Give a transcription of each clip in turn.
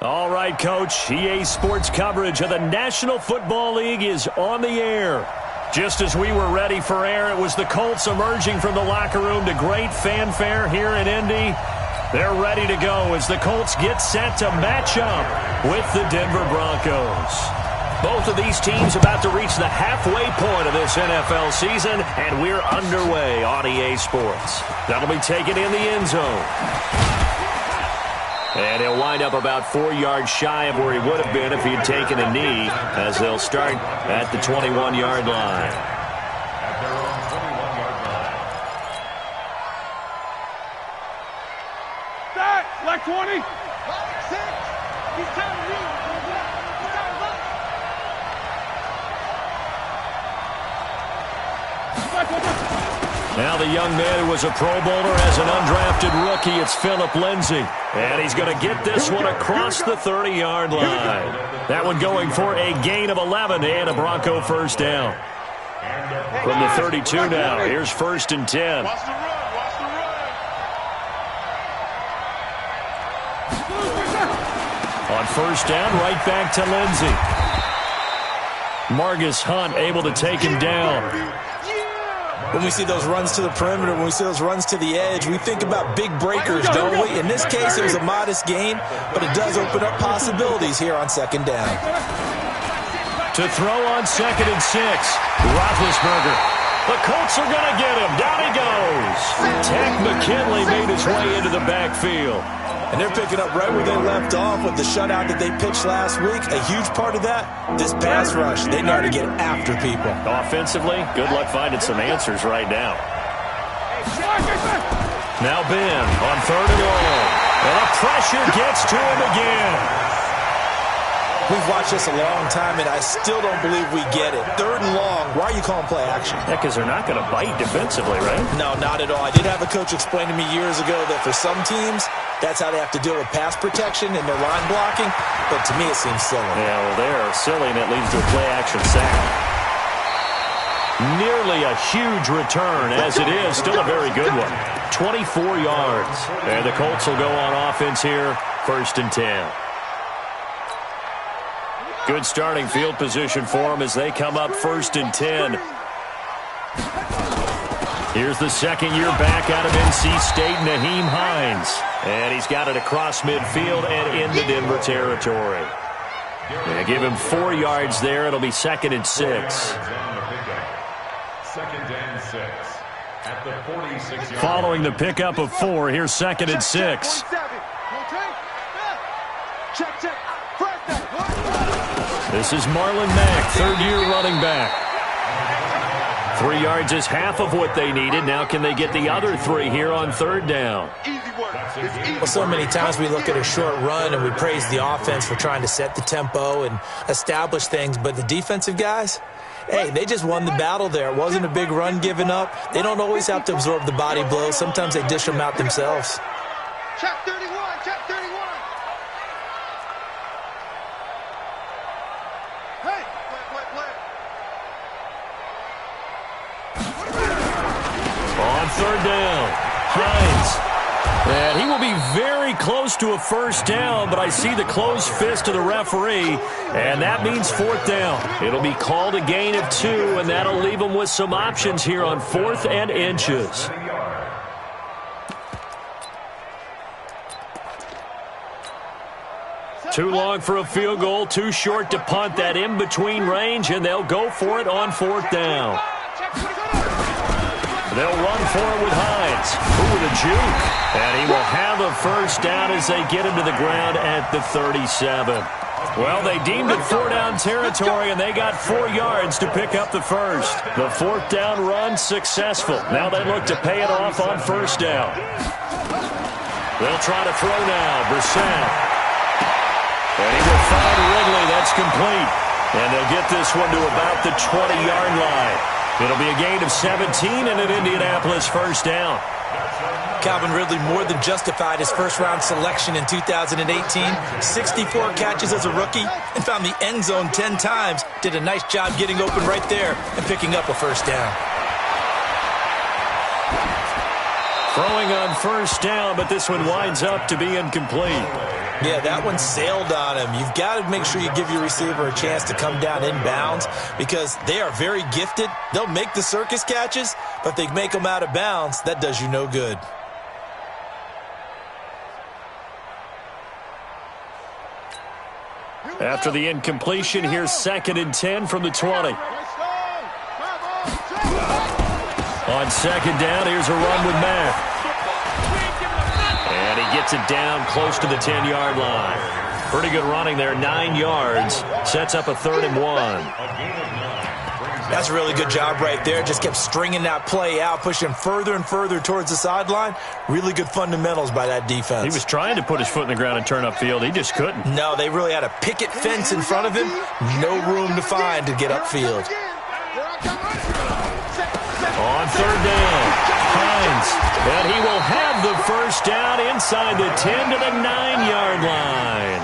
All right, Coach. EA Sports coverage of the National Football League is on the air. Just as we were ready for air, it was the Colts emerging from the locker room to great fanfare here in Indy. They're ready to go as the Colts get set to match up with the Denver Broncos. Both of these teams about to reach the halfway point of this NFL season, and we're underway on EA Sports. That'll be taken in the end zone. And he'll wind up about 4 yards shy of where he would have been if he had taken a knee, as they'll start at the 21-yard line. Black 20. Now the young man who was a Pro Bowler as an undrafted rookie, it's Phillip Lindsay. And he's going to get this one across the 30-yard line. That one going for a gain of 11 and a Bronco first down. From the 32 now, here's 1st and 10. On first down, right back to Lindsay. Margus Hunt able to take him down. When we see those runs to the perimeter, when we see those runs to the edge, we think about big breakers, don't we? In this case, it was a modest gain, but it does open up possibilities here on 2nd down. To throw on 2nd and 6, Roethlisberger. The Colts are going to get him. Down he goes. Takk McKinley made his way into the backfield. And they're picking up right where they left off with the shutout that they pitched last week. A huge part of that, this pass rush. They know how to get after people. Offensively, good luck finding some answers right now. Now Ben on 3rd and long. And the pressure gets to him again. We've watched this a long time, and I still don't believe we get it. 3rd and long. Why are you calling play action? Yeah, because they're not going to bite defensively, right? No, not at all. I did have a coach explain to me years ago that for some teams, that's how they have to deal with pass protection and their line blocking. But to me, it seems silly. Yeah, well, they're silly, and it leads to a play-action sack. Nearly a huge return, as it is. Still a very good one. 24 yards. And the Colts will go on offense here, 1st and 10. Good starting field position for them as they come up 1st and 10. Here's the second-year back out of NC State, Nyheim Hines. And he's got it across midfield and into Denver territory. They give him 4 yards there. It'll be 2nd and 6. 2nd and 6 at the 46-yard. Following the pickup of 4, here's 2nd and 6. This is Marlon Mack, 3rd-year running back. 3 yards is half of what they needed. Now can they get the other 3 here on 3rd down? Well, so many times we look at a short run and we praise the offense for trying to set the tempo and establish things, but the defensive guys, hey, they just won the battle there. It wasn't a big run given up. They don't always have to absorb the body blows. Sometimes they dish them out themselves. Check 31, check 31. Hey, play. On 3rd down, Hines. And he will be very close to a first down, but I see the closed fist of the referee, and that means 4th down. It'll be called a gain of 2, and that'll leave them with some options here on 4th and inches. Too long for a field goal, too short to punt. That in-between range, and they'll go for it on 4th down. They'll run for it with Hines. Ooh, with a juke. And he will have a first down as they get him to the ground at the 37. Well, they deemed it 4-down territory, and they got 4 yards to pick up the first. The 4th down run successful. Now they look to pay it off on 1st down. They'll try to throw now. Brissett. And he will find Ridley. That's complete. And they'll get this one to about the 20-yard line. It'll be a gain of 17 and an Indianapolis first down. Calvin Ridley more than justified his first-round selection in 2018. 64 catches as a rookie and found the end zone 10 times. Did a nice job getting open right there and picking up a first down. Throwing on first down, but this one winds up to be incomplete. Yeah, that one sailed on him. You've got to make sure you give your receiver a chance to come down inbounds because they are very gifted. They'll make the circus catches, but if they make them out of bounds, that does you no good. After the incompletion, here's 2nd and 10 from the 20. On 2nd down, here's a run with Mack. And he gets it down close to the 10-yard line. Pretty good running there, 9 yards. Sets up a 3rd and 1. That's a really good job right there. Just kept stringing that play out, pushing further and further towards the sideline. Really good fundamentals by that defense. He was trying to put his foot in the ground and turn upfield. He just couldn't. No, they really had a picket fence in front of him. No room to find to get upfield. On 3rd down, Hines, and he will have the first down inside the 10 to the 9-yard line.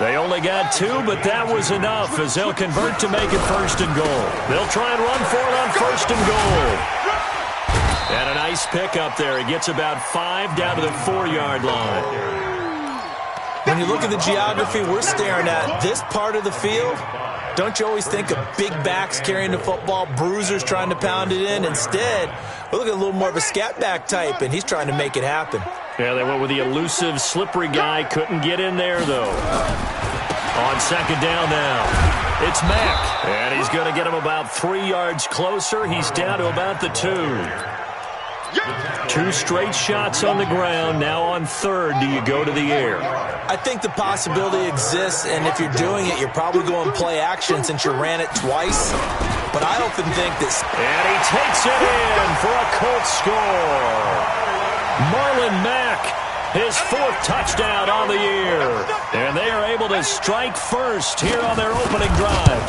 They only got 2, but that was enough as they'll convert to make it 1st and goal. They'll try and run for it on 1st and goal. And a nice pickup there. He gets about 5 down to the 4-yard line. When you look at the geography we're staring at, this part of the field, don't you always think of big backs carrying the football, bruisers trying to pound it in? Instead, we're looking at a little more of a scat back type, and he's trying to make it happen. Yeah, they went with the elusive, slippery guy. Couldn't get in there, though. On 2nd down now, it's Mack. And he's going to get him about 3 yards closer. He's down to about the 2. 2 straight shots on the ground. Now on 3rd, do you go to the air? I think the possibility exists, and if you're doing it, you're probably going play action since you ran it twice. But I often think this. And he takes it in for a Colts score. Marlon Mack, his 4th touchdown on the year. And they are able to strike first here on their opening drive.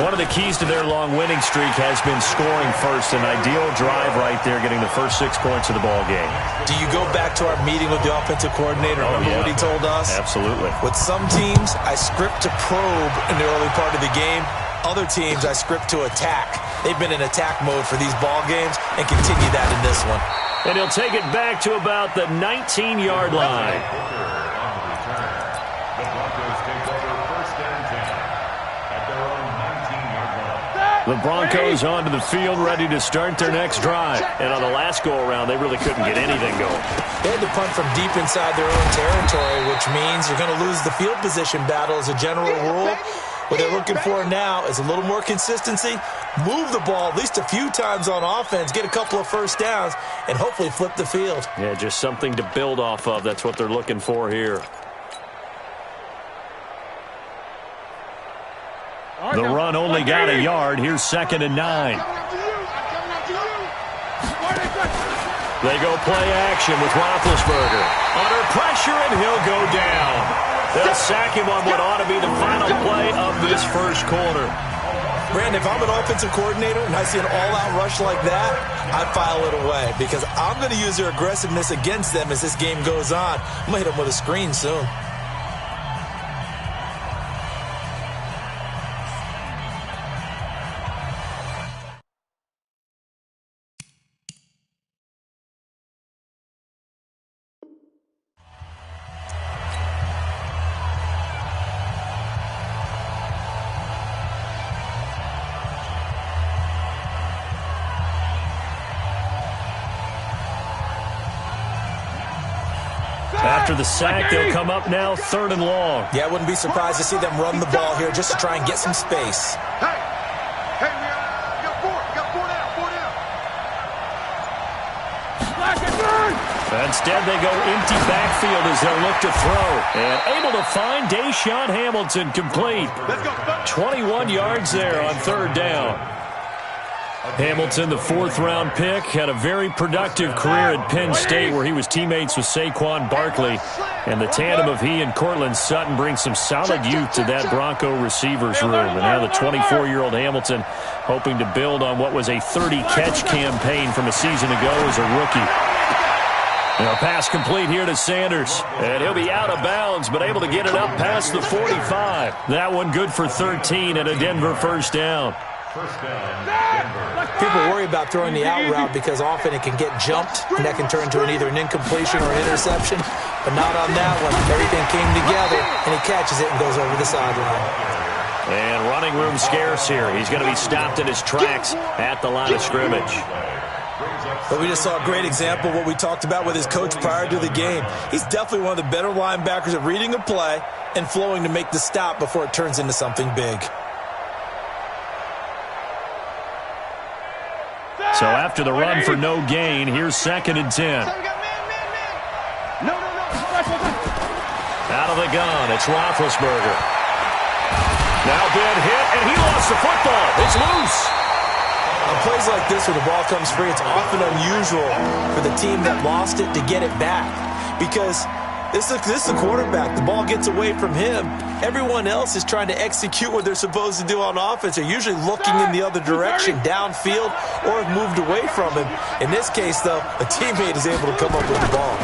One of the keys to their long winning streak has been scoring first. An ideal drive right there, getting the first 6 points of the ball game. Do you go back to our meeting with the offensive coordinator? Remember what he told us? Absolutely. With some teams, I script to probe in the early part of the game. Other teams, I script to attack. They've been in attack mode for these ball games and continue that in this one. And he'll take it back to about the 19-yard line. The Broncos onto the field, ready to start their next drive. And on the last go-around, they really couldn't get anything going. They had to punt from deep inside their own territory, which means you're going to lose the field position battle as a general rule. What they're looking for now is a little more consistency, move the ball at least a few times on offense, get a couple of first downs, and hopefully flip the field. Yeah, just something to build off of. That's what they're looking for here. The run only got a yard. Here's 2nd and 9. They go play action with Roethlisberger. Under pressure, and he'll go down. They'll sack him on what ought to be the final play of this first quarter. Brandon, if I'm an offensive coordinator and I see an all-out rush like that, I file it away because I'm going to use their aggressiveness against them as this game goes on. I'm going to hit them with a screen soon. After the sack, they'll come up now 3rd and long. Yeah, I wouldn't be surprised to see them run the ball here just to try and get some space. Hey, we got 4 down, 4 down. Instead, they go empty backfield as they'll look to throw. And able to find Deshaun Hamilton complete. 21 yards there on 3rd down. Hamilton, the 4th-round pick, had a very productive career at Penn State where he was teammates with Saquon Barkley. And the tandem of he and Cortland Sutton brings some solid youth to that Bronco receivers room. And now the 24-year-old Hamilton hoping to build on what was a 30-catch campaign from a season ago as a rookie. And a pass complete here to Sanders. And he'll be out of bounds, but able to get it up past the 45. That one good for 13 and a Denver first down. First down, Denver. People worry about throwing the out route because often it can get jumped, and that can turn into either an incompletion or an interception, but not on that one. Everything came together, and he catches it and goes over the sideline. And running room scarce here. He's going to be stopped in his tracks at the line of scrimmage. But we just saw a great example of what we talked about with his coach prior to the game. He's definitely one of the better linebackers at reading a play and flowing to make the stop before it turns into something big. So after the run for no gain, here's 2nd and 10. Out of the gun, it's Roethlisberger. Now bad hit, and he lost the football. It's loose. On plays like this where the ball comes free, it's often unusual for the team that lost it to get it back because this is the quarterback. The ball gets away from him. Everyone else is trying to execute what they're supposed to do on offense. They're usually looking in the other direction, downfield, or have moved away from him. In this case, though, a teammate is able to come up with the ball.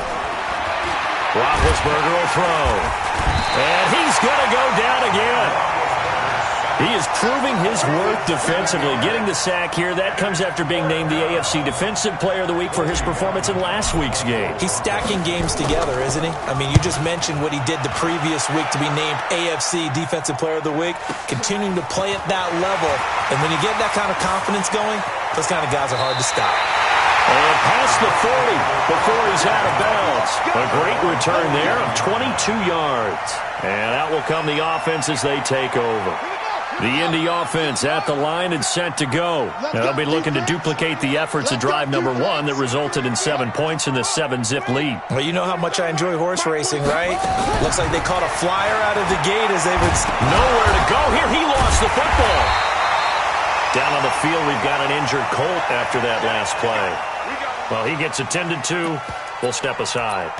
Roethlisberger will throw. And he's going to go down again. He is proving his worth defensively, getting the sack here. That comes after being named the AFC Defensive Player of the Week for his performance in last week's game. He's stacking games together, isn't he? I mean, you just mentioned what he did the previous week to be named AFC Defensive Player of the Week, continuing to play at that level. And when you get that kind of confidence going, those kind of guys are hard to stop. And past the 40 before he's out of bounds. A great return there of 22 yards. And out will come the offense as they take over. The Indy offense at the line and set to go. Now they'll be looking to duplicate the efforts of drive number 1 that resulted in 7 points in the 7-zip lead. Well, you know how much I enjoy horse racing, right? Looks like they caught a flyer out of the gate as they would... Nowhere to go here. He lost the football. Down on the field, we've got an injured Colt after that last play. Well, he gets attended to. We'll step aside.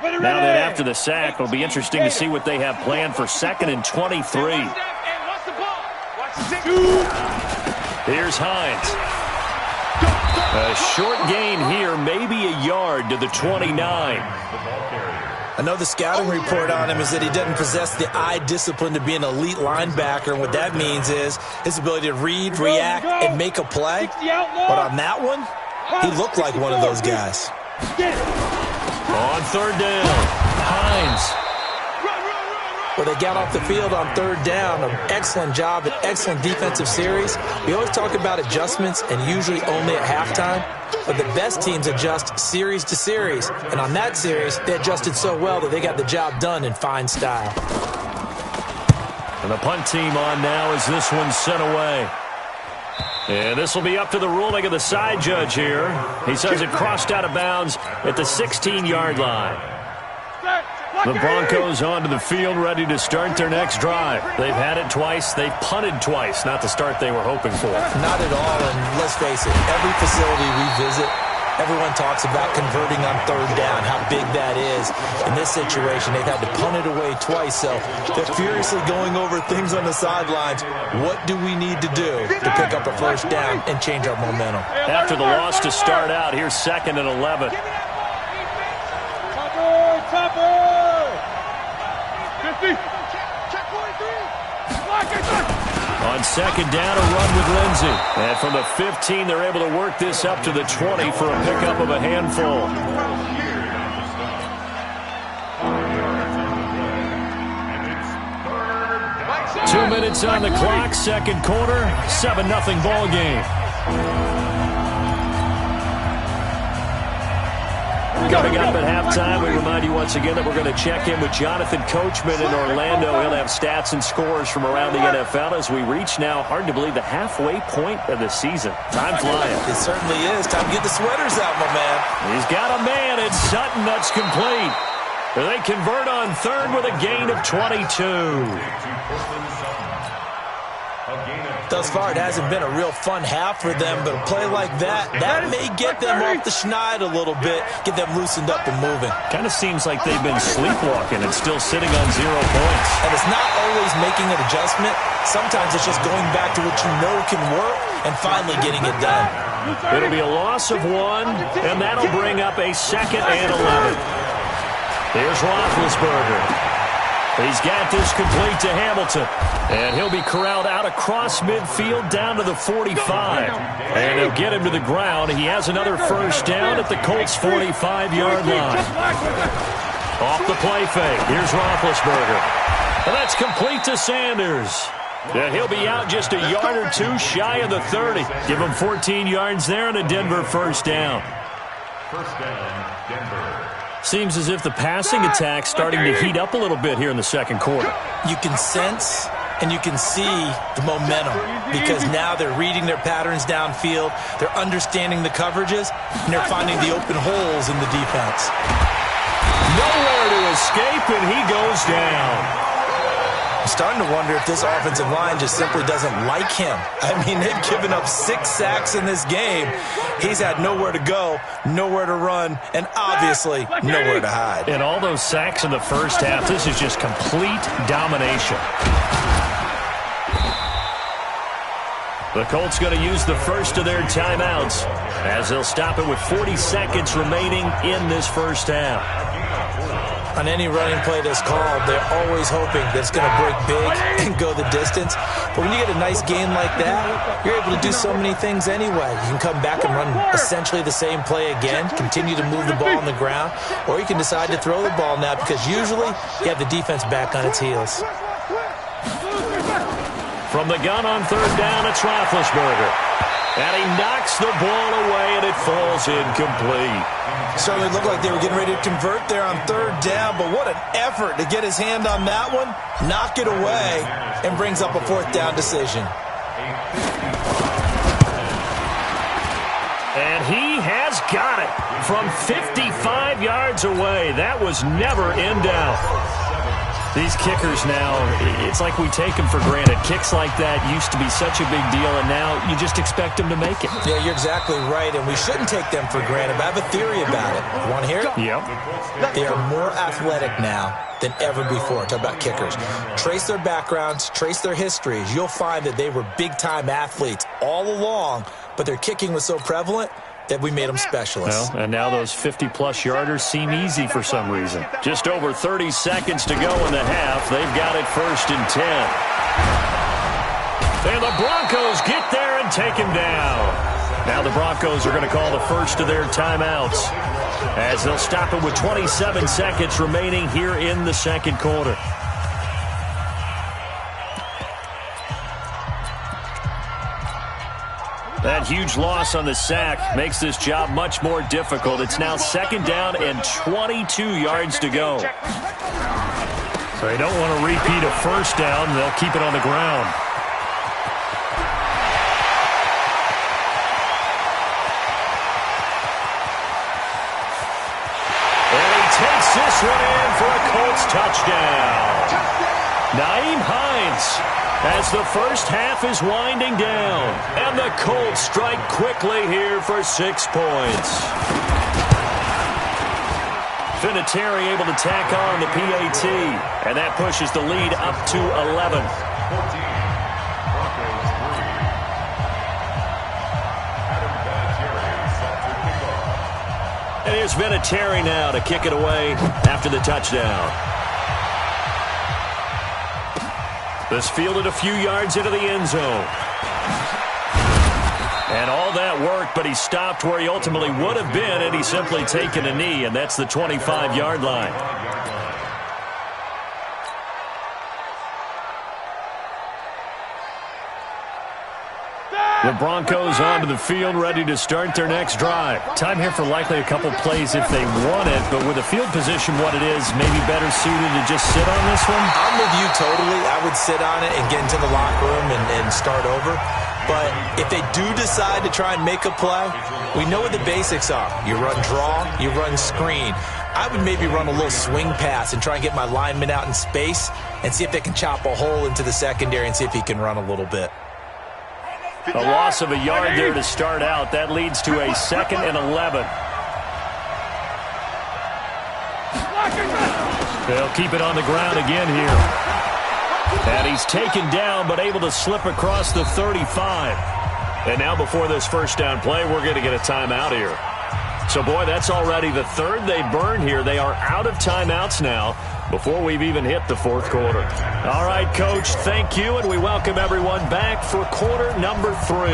Now that after the sack, it'll be interesting to see what they have planned for 2nd and 23. Here's Hines. A short gain here, maybe a yard to the 29. I know the scouting report on him is that he doesn't possess the eye discipline to be an elite linebacker, and what that means is his ability to read, react, and make a play. But on that one, he looked like one of those guys. On 3rd down, Hines. Well, they got off the field on 3rd down. An excellent job, an excellent defensive series. We always talk about adjustments and usually only at halftime, but the best teams adjust series to series. And on that series, they adjusted so well that they got the job done in fine style. And the punt team on now as this one's sent away. And this will be up to the ruling of the side judge here. He says it crossed out of bounds at the 16-yard line. The Broncos onto the field, ready to start their next drive. They've had it twice. They've punted twice. Not the start they were hoping for. Not at all, and let's face it, every facility we visit, everyone talks about converting on 3rd down, how big that is. In this situation, they've had to punt it away twice, so they're furiously going over things on the sidelines. What do we need to do to pick up a 1st down and change our momentum? After the loss to start out, here's 2nd and 11. On 2nd down, a run with Lindsey. And from the 15, they're able to work this up to the 20 for a pickup of a handful. Two minutes on the clock, 2nd quarter, 7-0 ball game. Coming up at halftime, we remind you once again that we're going to check in with Jonathan Coachman in Orlando. He'll have stats and scores from around the NFL as we reach now, hard to believe, the halfway point of the season. Time flying. It certainly is. Time to get the sweaters out, my man. He's got a man. It's Sutton. That's complete. They convert on 3rd with a gain of 22. Thus far, it hasn't been a real fun half for them, but a play like that may get them off the schneid a little bit, get them loosened up and moving. Kind of seems like they've been sleepwalking and still sitting on 0 points. And it's not always making an adjustment. Sometimes it's just going back to what you know can work and finally getting it done. It'll be a loss of 1, and that'll bring up a 2nd and 11. Here's Roethlisberger. He's got this complete to Hamilton. And he'll be corralled out across midfield down to the 45. And they'll get him to the ground. He has another first down at the Colts' 45-yard line. Off the play fake. Here's Roethlisberger. And that's complete to Sanders. And he'll be out just a yard or two shy of the 30. Give him 14 yards there and a Denver first down. First down, Denver. Seems as if the passing attack's starting to heat up a little bit here in the second quarter. You can sense and you can see the momentum because now they're reading their patterns downfield, they're understanding the coverages, and they're finding the open holes in the defense. Nowhere to escape, and he goes down. I'm starting to wonder if this offensive line just simply doesn't like him. I mean, they've given up 6 sacks in this game. He's had nowhere to go, nowhere to run, and obviously nowhere to hide. And all those sacks in the first half, this is just complete domination. The Colts going to use the first of their timeouts as they'll stop it with 40 seconds remaining in this first half. On any running play that's called, they're always hoping that it's going to break big and go the distance. But when you get a nice game like that, you're able to do so many things anyway. You can come back and run essentially the same play again, continue to move the ball on the ground, or you can decide to throw the ball now because usually you have the defense back on its heels. From the gun on third down, it's Roethlisberger. And he knocks the ball away, and it falls incomplete. Certainly looked like they were getting ready to convert there on third down, but what an effort to get his hand on that one, knock it away, and brings up a fourth down decision. And he has got it from 55 yards away. That was never in doubt. These kickers now, it's like we take them for granted. Kicks like that used to be such a big deal, and now you just expect them to make it. Yeah, you're exactly right, and we shouldn't take them for granted. But I have a theory about it. You want to hear it? Yep. They are more athletic now than ever before. Talk about kickers. Trace their backgrounds, trace their histories. You'll find that they were big-time athletes all along, but their kicking was so prevalent that we made them specialists. Well, and now those 50-plus yarders seem easy for some reason. Just over 30 seconds to go in the half. They've got it 1st and 10. And the Broncos get there and take him down. Now the Broncos are going to call the first of their timeouts as they'll stop it with 27 seconds remaining here in the second quarter. That huge loss on the sack makes this job much more difficult. It's now 2nd down and 22 yards to go. So they don't want to repeat a first down. They'll keep it on the ground. And he takes this one in for a Colts touchdown. Nyheim Hines as the first half is winding down. And the Colts strike quickly here for 6 points. Vinatieri able to tack on the PAT. And that pushes the lead up to 11. And here's Vinatieri now to kick it away after the touchdown. This fielded a few yards into the end zone. And all that work, but he stopped where he ultimately would have been had he simply taken a knee, and that's the 25-yard line. The Broncos onto the field, ready to start their next drive. Time here for likely a couple plays if they want it, but with the field position what it is, maybe better suited to just sit on this one? I'm with you totally. I would sit on it and get into the locker room and start over. But if they do decide to try and make a play, we know what the basics are. You run draw, you run screen. I would maybe run a little swing pass and try and get my lineman out in space and see if they can chop a hole into the secondary and see if he can run a little bit. A loss of a yard there to start out. That leads to a 2nd and 11. They'll keep it on the ground again here. And he's taken down, but able to slip across the 35. And now before this first down play, we're going to get a timeout here. So, boy, that's already the 3rd they burned here. They are out of timeouts now. before we've even hit the fourth quarter. All right, Coach, thank you, and we welcome everyone back for quarter number 3.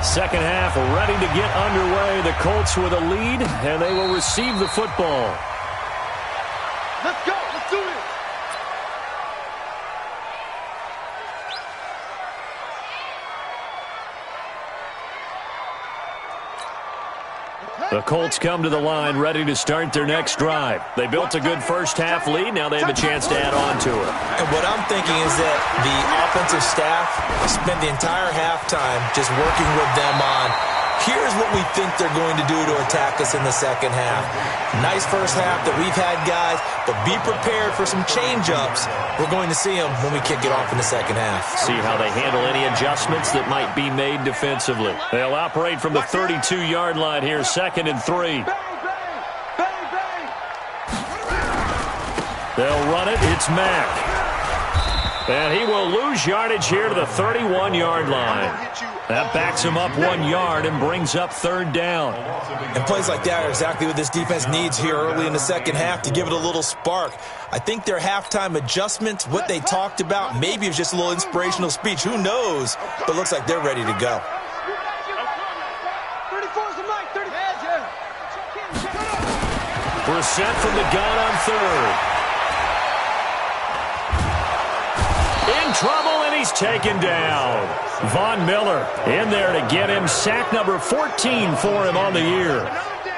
Second half ready to get underway. The Colts with a lead, and they will receive the football. Let's go. Let's do this. The Colts come to the line ready to start their next drive. They built a good first half lead. Now they have a chance to add on to it. And what I'm thinking is that the offensive staff spent the entire halftime just working with them on, here's what we think they're going to do to attack us in the second half. Nice first half that we've had, guys, but be prepared for some change-ups. We're going to see them when we kick it off in the second half. See how they handle any adjustments that might be made defensively. They'll operate from the 32-yard line here, 2nd and 3. They'll run it. It's Mack. And he will lose yardage here to the 31-yard line. That backs him up 1 yard and brings up 3rd down. And plays like that are exactly what this defense needs here early in the second half to give it a little spark. I think their halftime adjustments, what they talked about, maybe it was just a little inspirational speech. Who knows? But looks like they're ready to go. Brissett from the gun on 3rd. In trouble, and he's taken down. Von Miller in there to get him. Sack number 14 for him on the year.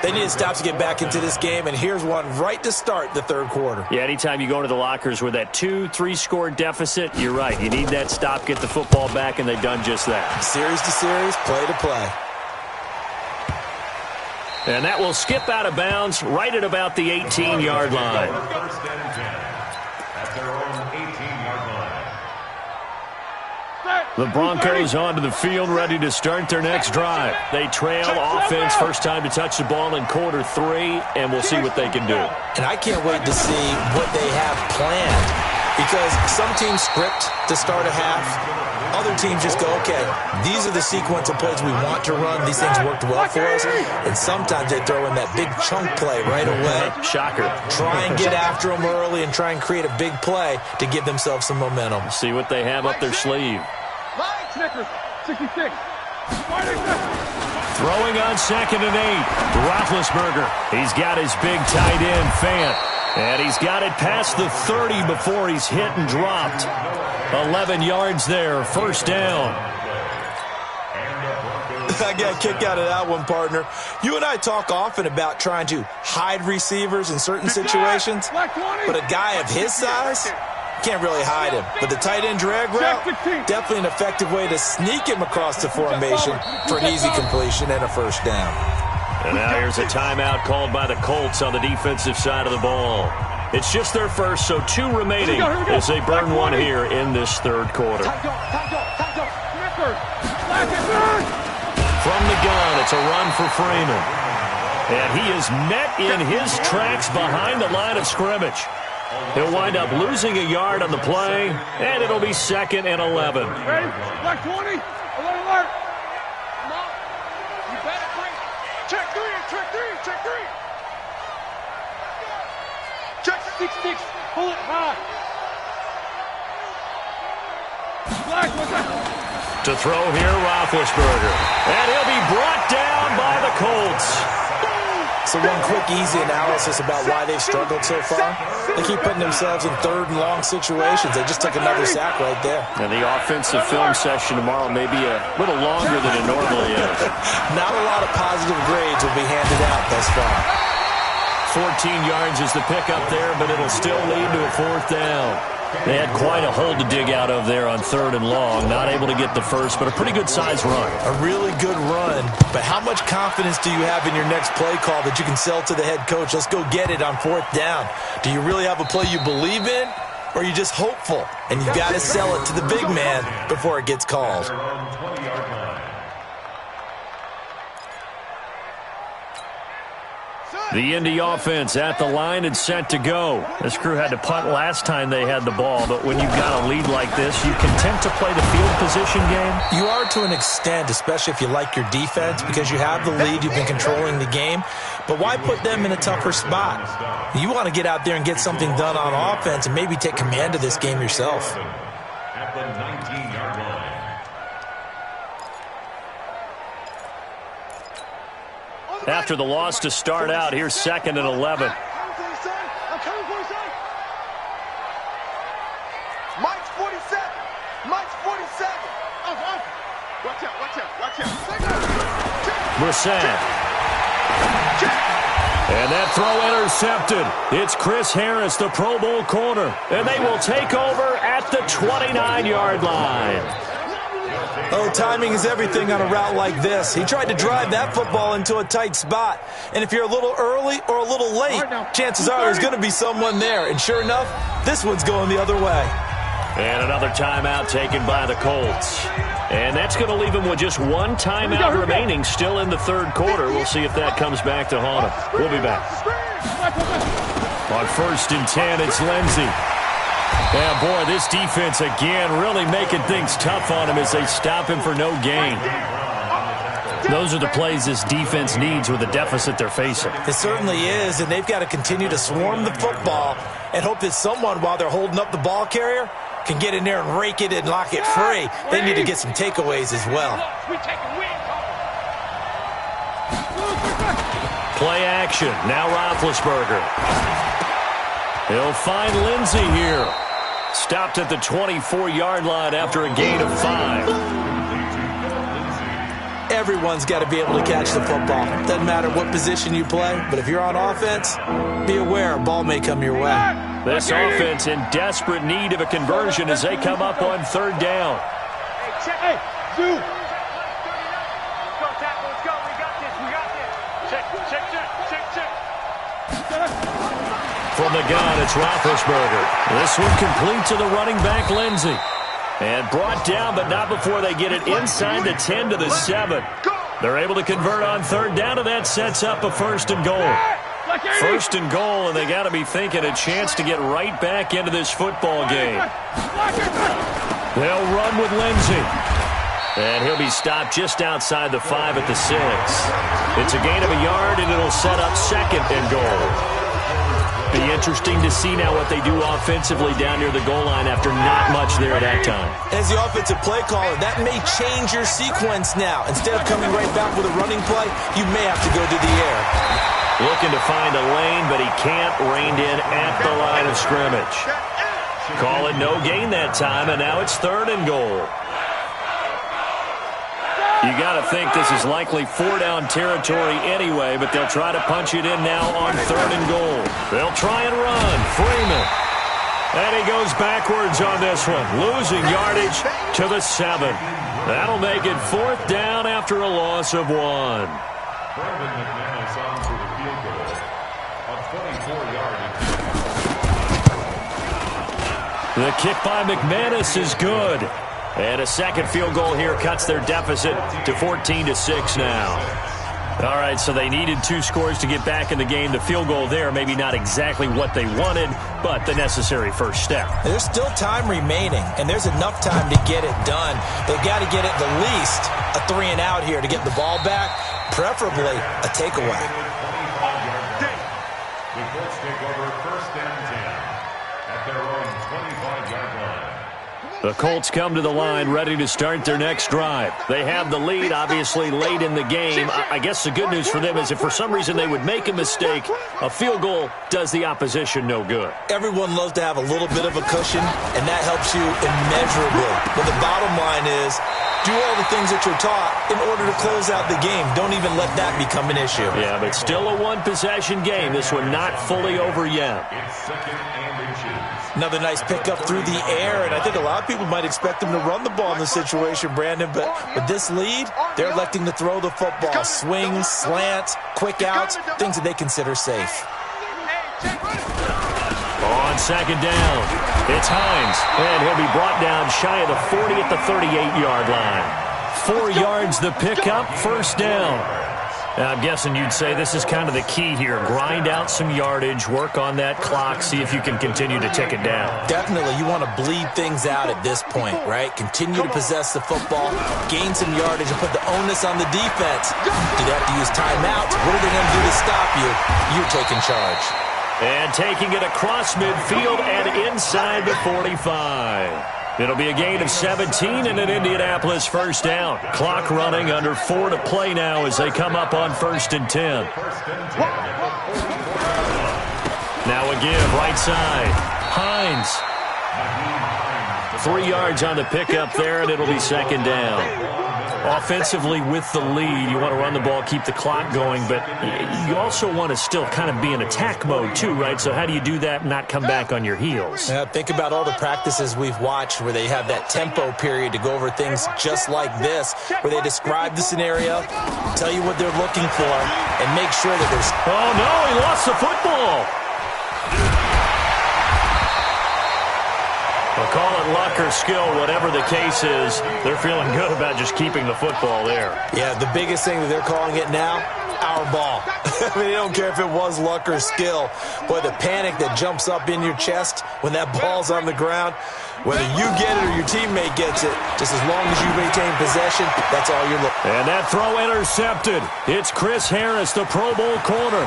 They need to stop to get back into this game, and here's one right to start the third quarter. Yeah, anytime you go into the lockers with that 2-3 score deficit, you're right. You need that stop, get the football back, and they've done just that. Series to series, play to play. And that will skip out of bounds right at about the 18-yard line. First and 10 at their own 18-yard line. The Broncos onto the field, ready to start their next drive. They trail offense, first time to touch the ball in quarter 3, and we'll see what they can do. And I can't wait to see what they have planned, because some teams script to start a half. Other teams just go, okay, these are the sequence of plays we want to run. These things worked well for us. And sometimes they throw in that big chunk play right away. Shocker. Try and get after them early and try and create a big play to give themselves some momentum. See what they have up their sleeve. Snickers, 66. Throwing on 2nd and 8. Roethlisberger. He's got his big tight end, Fant. And he's got it past the 30 before he's hit and dropped. 11 yards there, first down. I got a kick out of that one, partner. You and I talk often about trying to hide receivers in certain situations, but a guy of his size, can't really hide him. But the tight end drag route, definitely an effective way to sneak him across the formation for an easy completion and a first down. And now here's a timeout called by the Colts on the defensive side of the ball. It's just their first, so 2 remaining as they burn one here in this third quarter. From the gun, it's a run for Freeman. And he is met in his tracks behind the line of scrimmage. He'll wind up losing a yard on the play, and it'll be 2nd and 11. Ready? Black 20. Alert, alert. Come on. You better bring. Check 3, check 3, check 3. Check 6-6. Pull it high. Black, what's that? To throw here, Roethlisberger. And he'll be brought down by the Colts. So one quick, easy analysis about why they've struggled so far. They keep putting themselves in 3rd and long situations. They just took another sack right there. And the offensive film session tomorrow may be a little longer than it normally is. Not a lot of positive grades will be handed out thus far. 14 yards is the pickup there, but it'll still lead to a 4th down. They had quite a hole to dig out of there on 3rd and long. Not able to get the first, but a pretty good size run. A really good run, but how much confidence do you have in your next play call that you can sell to the head coach? Let's go get it on 4th down. Do you really have a play you believe in, or are you just hopeful? And you've got to sell it to the big man before it gets called. The Indy offense at the line and set to go. This crew had to punt last time they had the ball, but when you've got a lead like this, you content to play the field position game? You are to an extent, especially if you like your defense, because you have the lead, you've been controlling the game. But why put them in a tougher spot? You want to get out there and get something done on offense and maybe take command of this game yourself. At the 19-yard line. After the loss to start out, here's 2nd and 11. I'm coming for you, son. I'm coming for you, son. Mike's 47. Mike's 47. Watch out, watch out, watch out. Brissett. And that throw intercepted. It's Chris Harris, the Pro Bowl corner. And they will take over at the 29-yard line. Oh, timing is everything on a route like this. He tried to drive that football into a tight spot. And if you're a little early or a little late, chances are there's going to be someone there. And sure enough, this one's going the other way. And another timeout taken by the Colts. And that's going to leave them with just one timeout remaining still in the third quarter. We'll see if that comes back to haunt them. We'll be back. On 1st and 10, it's Lindsey. Yeah, boy, this defense again really making things tough on him as they stop him for no gain. Those are the plays this defense needs with the deficit they're facing. It certainly is, and they've got to continue to swarm the football and hope that someone, while they're holding up the ball carrier, can get in there and rake it and lock it free. They need to get some takeaways as well. Play action. Now Roethlisberger. He'll find Lindsey here. Stopped at the 24-yard line after a gain of 5. Everyone's got to be able to catch the football. Doesn't matter what position you play, but if you're on offense, be aware a ball may come your way. This offense in desperate need of a conversion as they come up on 3rd down. Hey, Zoo. Let's go, tackle. Let's go. We got this. We got this. Check. From the gun, it's Roethlisberger. This one complete to the running back, Lindsey. And brought down, but not before they get it inside the 10 to the 7. They're able to convert on 3rd down, and that sets up a 1st and goal. 1st and goal, and they got to be thinking a chance to get right back into this football game. They'll run with Lindsey. And he'll be stopped just outside the 5 at the 6. It's a gain of a yard, and it'll set up 2nd and goal. Be interesting to see now what they do offensively down near the goal line after not much there at that time. As the offensive play caller, that may change your sequence now. Instead of coming right back with a running play, you may have to go to the air. Looking to find a lane, but he can't. Reined in at the line of scrimmage. Call it no gain that time, and now it's 3rd and goal. You got to think this is likely 4-down territory anyway, but they'll try to punch it in now on 3rd and goal. They'll try and run. Freeman. And he goes backwards on this one, losing yardage to the 7. That'll make it 4th down after a loss of 1. Brandon McManus on for the field goal of 24 yards. The kick by McManus is good. And a 2nd field goal here cuts their deficit to 14-6 now. All right, so they needed 2 scores to get back in the game. The field goal there, maybe not exactly what they wanted, but the necessary first step. There's still time remaining, and there's enough time to get it done. They've got to get at the least a 3-and-out here to get the ball back, preferably a takeaway. The Colts take over 1st and 10 at their own 25-yard line. The Colts come to the line ready to start their next drive. They have the lead, obviously, late in the game. I guess the good news for them is if for some reason they would make a mistake, a field goal does the opposition no good. Everyone loves to have a little bit of a cushion, and that helps you immeasurably. But the bottom line is, do all the things that you're taught in order to close out the game. Don't even let that become an issue. Yeah, but still a one-possession game. This one not fully over yet. It's 2nd and inches. Another nice pickup through the air, and I think a lot of people might expect them to run the ball in this situation, Brandon, but with this lead, they're electing to throw the football. Swings, slants, quick outs, things that they consider safe. On 2nd down, it's Hines, and he'll be brought down shy of the 40 at the 38-yard line. 4 yards the pickup, 1st down. I'm guessing you'd say this is kind of the key here. Grind out some yardage, work on that clock, see if you can continue to tick it down. Definitely. You want to bleed things out at this point, right? Continue to possess the football, gain some yardage, and put the onus on the defense. Do they have to use timeouts? What are they going to do to stop you? You're taking charge. And taking it across midfield and inside the 45. It'll be a gain of 17 and an Indianapolis first down. Clock running, under 4 to play now as they come up on 1st and 10. Now a give, right side. Hines. 3 yards on the pickup there, and it'll be 2nd down. Offensively with the lead, you want to run the ball, keep the clock going, but you also want to still kind of be in attack mode too, right? So how do you do that and not come back on your heels? Think about all the practices we've watched where they have that tempo period to go over things just like this, where they describe the scenario, tell you what they're looking for, and make sure that there's... Oh, no, he lost the football. Well, call it luck or skill, whatever the case is, they're feeling good about just keeping the football there. Yeah, the biggest thing that they're calling it now, our ball. I mean, they don't care if it was luck or skill, but the panic that jumps up in your chest when that ball's on the ground, whether you get it or your teammate gets it, just as long as you maintain possession, that's all you're looking for. And that throw intercepted. It's Chris Harris, the Pro Bowl corner.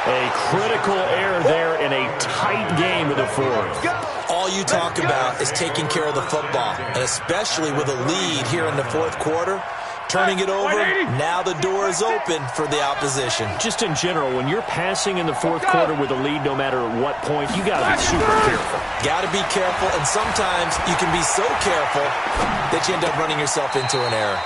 A critical error there in a tight game of the 4th. All you talk about is taking care of the football, and especially with a lead here in the 4th quarter, turning it over, now the door is open for the opposition. Just in general, when you're passing in the 4th quarter with a lead, no matter at what point, you got to be super careful. Got to be careful, and sometimes you can be so careful that you end up running yourself into an error.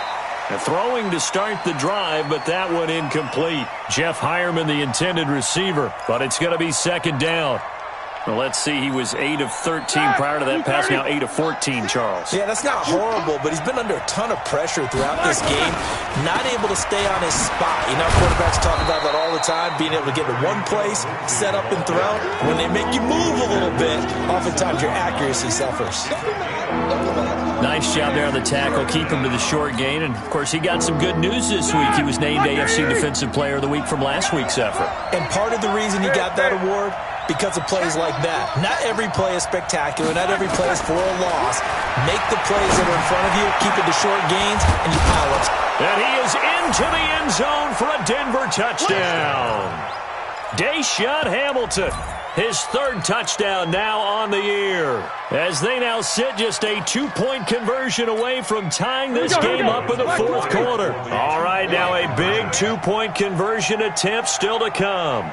A throwing to start the drive, but that one incomplete. Jeff Hireman, the intended receiver, but it's going to be 2nd down. Well, let's see, he was 8 of 13 prior to that pass, now 8 of 14, Charles. Yeah, that's not horrible, but he's been under a ton of pressure throughout this game, not able to stay on his spot. You know, quarterbacks talk about that all the time, being able to get to one place, set up and throw. When they make you move a little bit, oftentimes your accuracy suffers. Nice job there on the tackle, keep him to the short gain, and of course he got some good news this week. He was named AFC Defensive Player of the Week from last week's effort. And part of the reason he got that award, because of plays like that. Not every play is spectacular, not every play is for a loss. Make the plays that are in front of you, keep it to short gains, and you pile up. And he is into the end zone for a Denver touchdown. Deshaun Hamilton. His 3rd touchdown now on the year, as they now sit just a 2-point conversion away from tying this game up in the 4th quarter. All right, now a big 2-point conversion attempt still to come.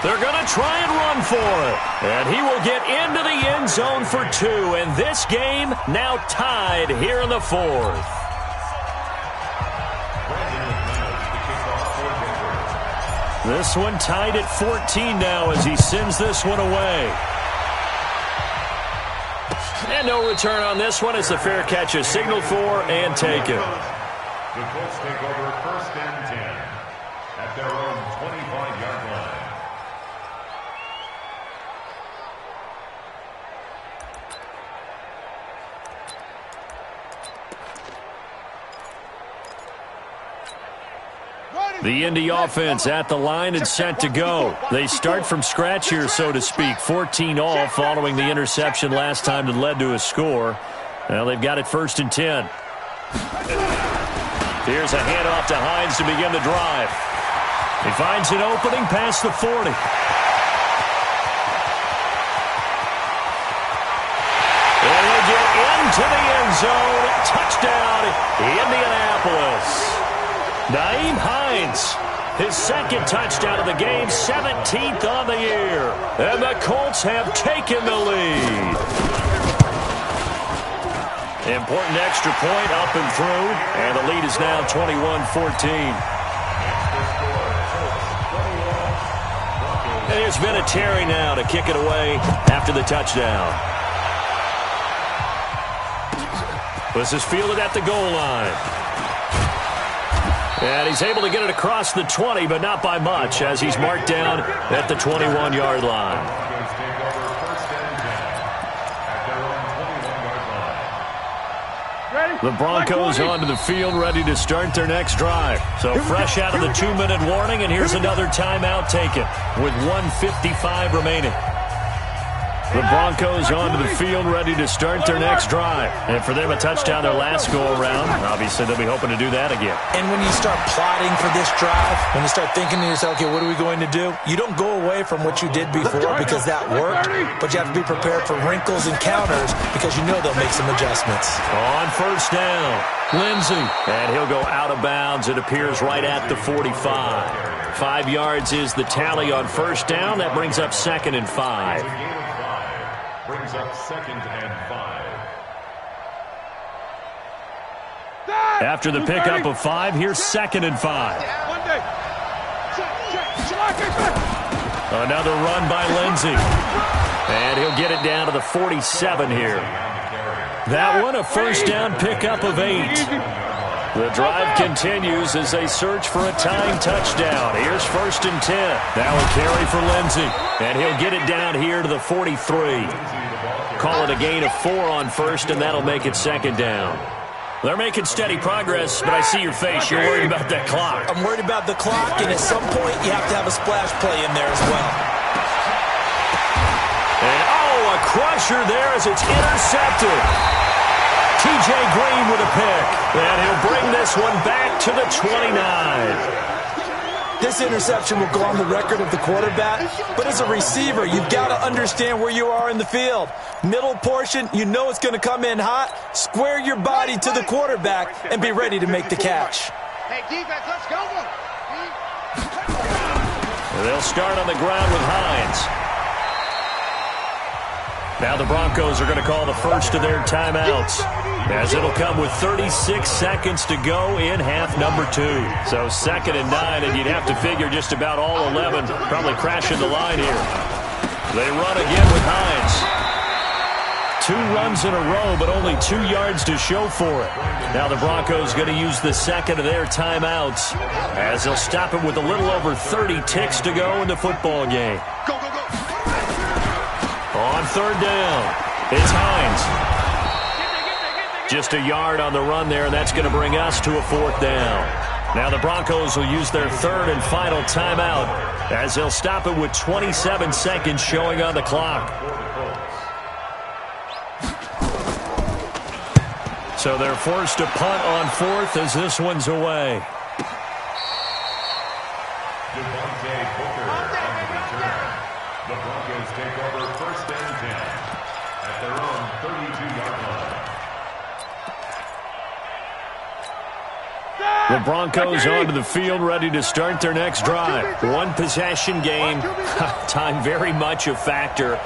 They're going to try and run for it, and he will get into the end zone for 2, and this game now tied here in the 4th. This one tied at 14 now as he sends this one away. And no return on this one as the fair catch is signaled for and taken. The Colts take over 1st and 10 at their own 25-yard line. The Indy offense at the line and set to go. They start from scratch here, so to speak. 14 all following the interception last time that led to a score. Well, they've got it 1st and 10. Here's a handoff to Hines to begin the drive. He finds an opening past the 40. And they get into the end zone. Touchdown, Indianapolis. Nyheim Hines, his 2nd touchdown of the game, 17th on the year. And the Colts have taken the lead. Important extra point up and through, and the lead is now 21-14. And it's been a Terry now to kick it away after the touchdown. This is fielded at the goal line. And he's able to get it across the 20, but not by much, as he's marked down at the 21-yard line. The Broncos onto the field, ready to start their next drive. So fresh out of the 2-minute warning, and here's another timeout taken with 1:55 remaining. The Broncos onto the field, ready to start their next drive. And for them, a touchdown their last go-around. Obviously, they'll be hoping to do that again. And when you start plotting for this drive, when you start thinking to yourself, okay, what are we going to do? You don't go away from what you did before because that worked, but you have to be prepared for wrinkles and counters because you know they'll make some adjustments. On first down, Lindsey. And he'll go out of bounds. It appears right at the 45. 5 yards is the tally on first down. That brings up 2nd and 5. Brings up 2nd and 5. After the pickup of 5, here's 2nd and 5. Another run by Lindsey. And he'll get it down to the 47 here. That one, a first down pickup of 8. The drive continues as they search for a tying touchdown. Here's 1st and 10. Now a carry for Lindsey. And he'll get it down here to the 43. Call it a gain of 4 on first, and that'll make it 2nd down. They're making steady progress, but I see your face. You're worried about that clock. I'm worried about the clock, and at some point you have to have a splash play in there as well. And, a crusher there as it's intercepted. T.J. Green with a pick. And he'll bring this one back to the 29. This interception will go on the record of the quarterback, but as a receiver, you've got to understand where you are in the field. Middle portion, you know it's going to come in hot. Square your body to the quarterback and be ready to make the catch. Hey, defense, let's go. They'll start on the ground with Hines. Now the Broncos are going to call the first of their timeouts, as it'll come with 36 seconds to go in half number 2. So 2nd and 9, and you'd have to figure just about all 11 probably crashing the line here. They run again with Hines. 2 runs in a row, but only 2 yards to show for it. Now the Broncos going to use the second of their timeouts, as they'll stop it with a little over 30 ticks to go in the football game. On 3rd down, it's Hines. Just a yard on the run there, and that's going to bring us to a 4th down. Now the Broncos will use their 3rd and final timeout, as they'll stop it with 27 seconds showing on the clock. So they're forced to punt on 4th as this one's away. The Broncos take over 1st and 10 at their own 32-yard line. The Broncos onto the field, ready to start their next drive. 1 possession game. Time very much a factor.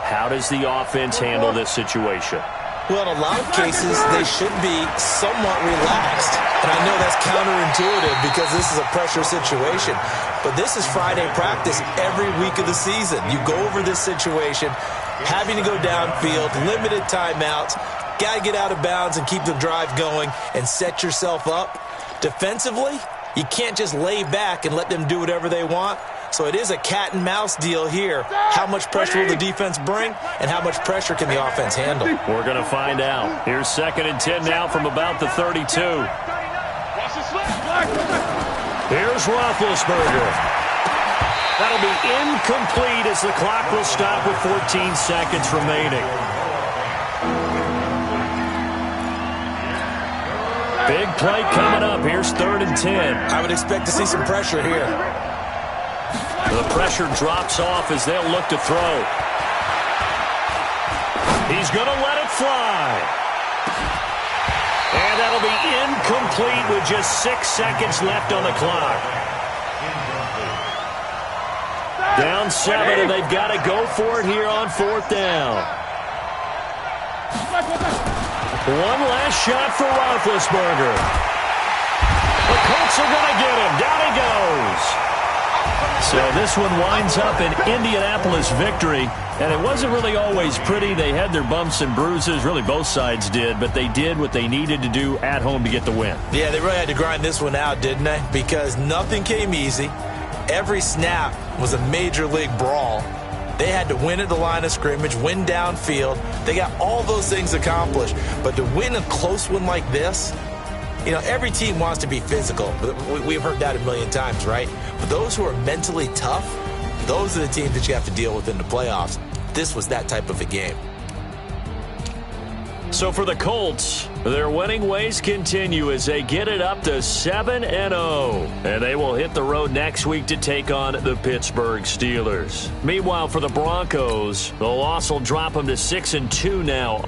How does the offense handle this situation? Well, in a lot of cases, they should be somewhat relaxed. And I know that's counterintuitive because this is a pressure situation. But this is Friday practice every week of the season. You go over this situation, having to go downfield, limited timeouts, got to get out of bounds and keep the drive going and set yourself up. Defensively, you can't just lay back and let them do whatever they want. So it is a cat and mouse deal here. How much pressure will the defense bring, and how much pressure can the offense handle? We're going to find out. Here's 2nd and 10 now from about the 32. Here's Roethlisberger. That'll be incomplete as the clock will stop with 14 seconds remaining. Big play coming up. Here's 3rd and 10. I would expect to see some pressure here. The pressure drops off as they'll look to throw. He's going to let it fly. And that'll be incomplete with just 6 seconds left on the clock. Down 7, and they've got to go for it here on 4th down. One last shot for Roethlisberger. The Colts are going to get him. Down he goes. So this one winds up an Indianapolis victory, and it wasn't really always pretty. They had their bumps and bruises. Really, both sides did, but they did what they needed to do at home to get the win. Yeah, they really had to grind this one out, didn't they? Because nothing came easy. Every snap was a major league brawl. They had to win at the line of scrimmage, win downfield. They got all those things accomplished. But to win a close one like this, you know, every team wants to be physical. We've heard that a million times, right? But those who are mentally tough, those are the teams that you have to deal with in the playoffs. This was that type of a game. So for the Colts, their winning ways continue as they get it up to 7-0. And they will hit the road next week to take on the Pittsburgh Steelers. Meanwhile, for the Broncos, the loss will drop them to 6-2 now.